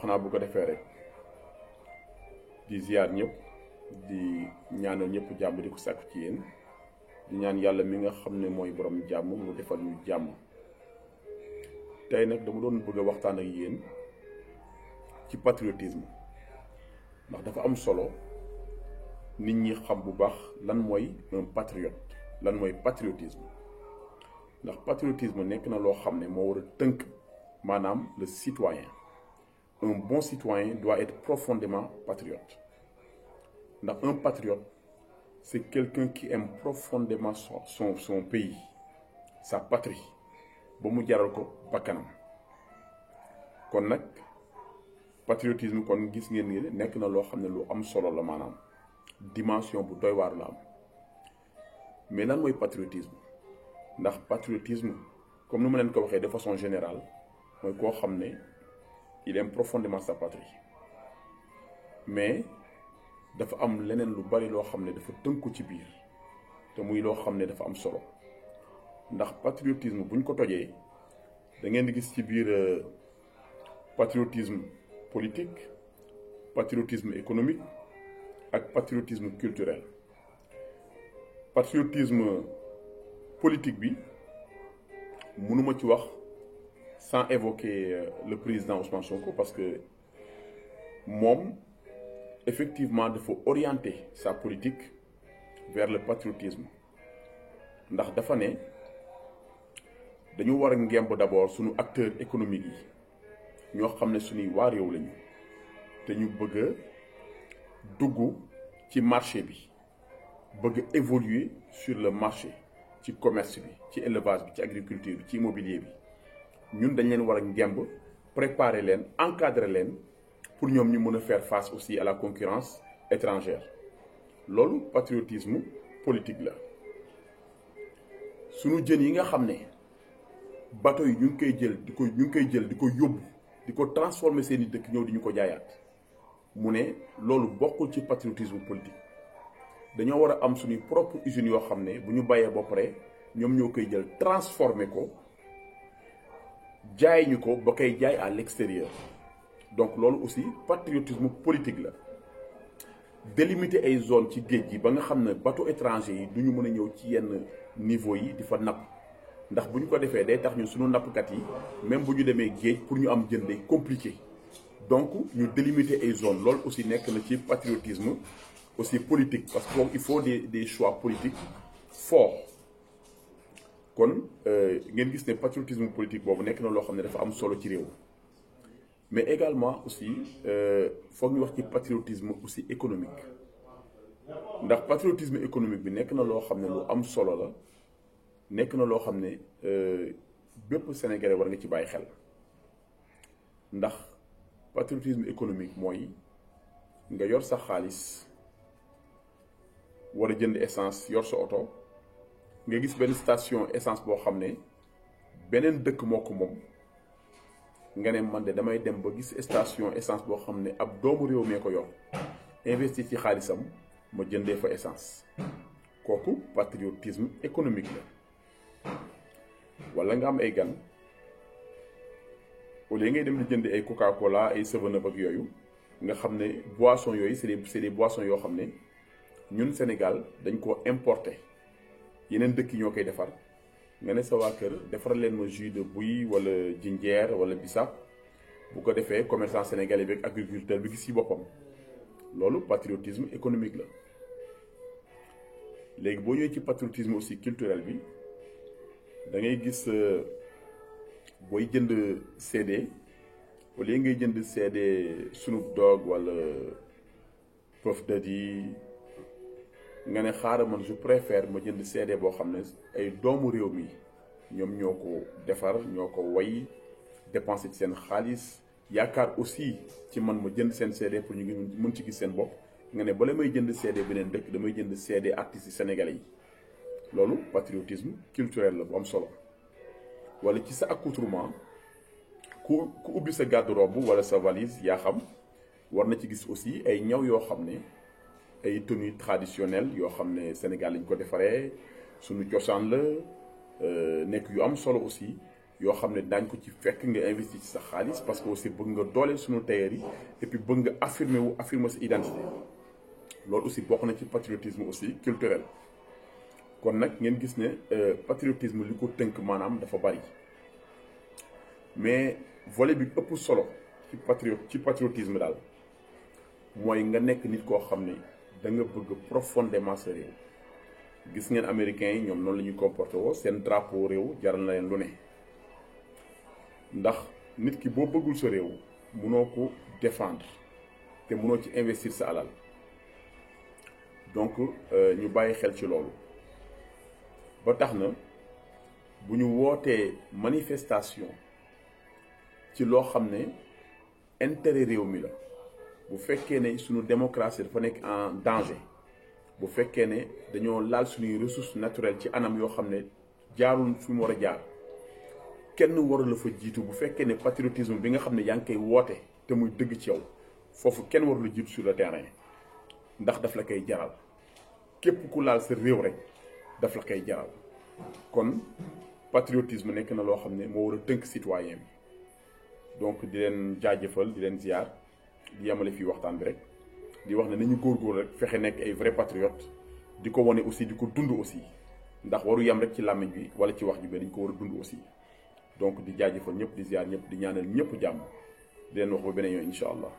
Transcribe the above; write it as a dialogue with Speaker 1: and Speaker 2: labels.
Speaker 1: xanaa bu ko defee rek di ziar ñëpp di ñaanal ñëpp jàmm di ko sàkku ci yéen di ñaan yàlla mi nga xam ne mooy borom jàmm mu defal ñu jàmm. tey nag dama doon bëgg a waxtaan ak yéen ci patriotisme ndax dafa am solo nit ñi xam bu baax lan mooy un patriote lan mooy patriotisme ndax patriotisme nekk na loo xam ne moo war a tënk maanaam le citoyen. Un bon citoyen doit être profondément patriote. ndax un patriote, c'est quelqu'un qui aime profondément son pays, sa patrie, ba mu jaral ko bakkanam. kon nag patriotisme kon gis ngeen ni nekk na loo xam ne lu am solo la maanaam dimension bu doy waar la am. mais lan mooy patriotisme ndax patriotisme comme ni ma leen ko waxee de façon générale mooy koo xam ne il aime profondément sa patrie mais dafa am leneen lu bari loo xam ne dafa tënku ci biir te muy loo xam ne dafa am solo ndax patriotisme buñ ko tojee da ngeen di gis ci biir patriotisme politique, patriotisme économique ak patriotisme culturel. Patriotisme politique bi mënuma ci wax sans évoquer le président Ousmane Sonko parce que moom effectivement dafa orienter sa politique vers le patriotisme ndax dafa ne dañu war a ngemb d'abord suñu acteurs économiques yi ñoo xam ne suñuy waa réew lañu te ñu bëgg a dugg ci marché bi bëgg a évoluer sur le marché ci commerce bi ci élevage bi ci agriculture bi ci immobilier bi ñun dañ leen war a ngemb préparer leen encadrer leen pour ñoom ñu mën a faire face aussi à la concurrence étrangère loolu patriotisme politique la. sunu jën yi nga xam ne bateau yi ñu ngi koy jël di ko yóbbu di ko transformer seeni dëkk ñëw di ñu ko jaayaat mu ne loolu bokkul ci patriotisme politique. dañoo war a am suñuy propre usines yoo xam ne bu ñu bàyyee ba pare ñoom ñoo koy jël transformer ko jaay ñu ko ba koy jaay à l'extérieur. donc loolu aussi patriotisme politique la. délimiter ay zone ci géej gi ba nga xam ne bateau étranger yi du ñu mën a ñëw ci yenn niveau yi di fa napp ndax bu ñu ko defee day tax ñu suñu nappkat yi même bu ñu demee géej pour ñu am jën day compliqué donc ñu délimiter ay zone loolu aussi nekk na ci patriotisme aussi politique parce que il faut des choix politiques forts. kon ngeen gis ne patriotisme politique boobu nekk na loo xam ne dafa am solo ci réew. mais également aussi foog ñu wax ci patriotisme aussi économique ndax patriotisme économique bi nekk na loo xam ne lu am solo la nekk na loo xam ne bépp Sénégalais war nga ci bàyyi xel ndax patriotisme économique mooy nga yor sa xaalis war a jënd essence yor sa oto nga gis benn station essence boo xam ne beneen dëkk moo ko moom nga ne man de damay dem ba gis station essence boo xam ne ab doomu réew mee ko yor investir ci xaalisam ma jëndee fa essence kooku patriotisme économique la. wala nga am ay gan au lieu ngay dem di jënd ay Coca-Cola ay 7up ak yooyu nga xam ne boissons yooyu c'est des boissons yoo xam ne ñun Sénégal dañ ko importer yeneen dëkk yi ñoo koy defar. nga ne sa waa kër defaral leen ma jus de buy wala jinjeer wala bisaab bu ko defee commerçant sénégalais bi ak agriculteur bi gis ci boppam loolu patriotisme économique la. léegi boo ñëwee ci patriotisme aussi culturel bi da ngay gis booy jënd CD au lieu ngay jënd CD Snoop Dogg wala Puff Daddy nga ne xaaral man je préfère ma jënd CD boo xam ne ay doomu réew mi ñoom ñoo ko defar ñoo ko way dépenser ci seen xaalis yaakaar aussi ci man ma jënd seen CD pour ñu mën ci gis seen bopp nga ne bala may jënd CD beneen dëkk damay jënd CD artistes sénégalais yi loolu patriotisme culturel la bu am solo. wala ci sa accoutrement ku ubbi sa garde-robe wala sa valise yaa xam war na ci gis aussi ay ñaw yoo xam ne ay tenues traditionnelles yoo xam ne Sénégal lañ ko defaree suñu cosaan la nekk yu am solo aussi yoo xam ne daañ ko ci fekk nga investir ci sa xaalis parce que aussi bëgg nga dooleel suñu tailleur yi et puis bëgg nga affirmer sa identité loolu aussi bokk na ci patriotisme aussi culturel. kon nag ngeen gis ne patriotisme li ko tënk maanaam dafa bari mais volet bi ëpp solo ci patriotisme daal mooy nga nekk nit koo xam ne da nga bëgg profondément sa réew. gis ngeen américains yi ñoom noonu la ñuy comporté woo seen drapeau réew jaral na leen lu ne ndax nit ki boo bëggul sa réew munoo ko défendre te munoo ci investir sa alal donc ñu bàyyi xel ci loolu. ba tax na bu ñu wootee manifestation ci loo xam ne intérêt réew mi la bu fekkee ne suñu démocratie dafa nekk en danger bu fekkee ne dañoo laal suñuy ressources naturelles ci anam yoo xam ne jaarul fi mu war a jaar kenn waru la fa jiitu. bu fekkee ne patriotisme bi nga xam ne yaa ngi koy woote te muy dëgg ci yow foofu kenn waru la jiitu sur le terrain ndax daf la koy jaral képp ku laal sa réew rek daf la koy jaral. kon patriotisme nekk na loo xam ne moo war a tënk citoyen bi donc di leen jaajëfal di leen ziar di yemale fii waxtaan bi rek di wax ne nañu góorgóorlu rek fexe nekk ay vrai patriote di ko wane aussi di ko dund aussi ndax waru yem rek ci làmmiñ bi wala ci wax ji bi dañ ko war a dund aussi. donc di jaajëfal ñëpp di ziar ñëpp di ñaanal ñëpp jàmm di leen wax ba beneen yoon incha allah.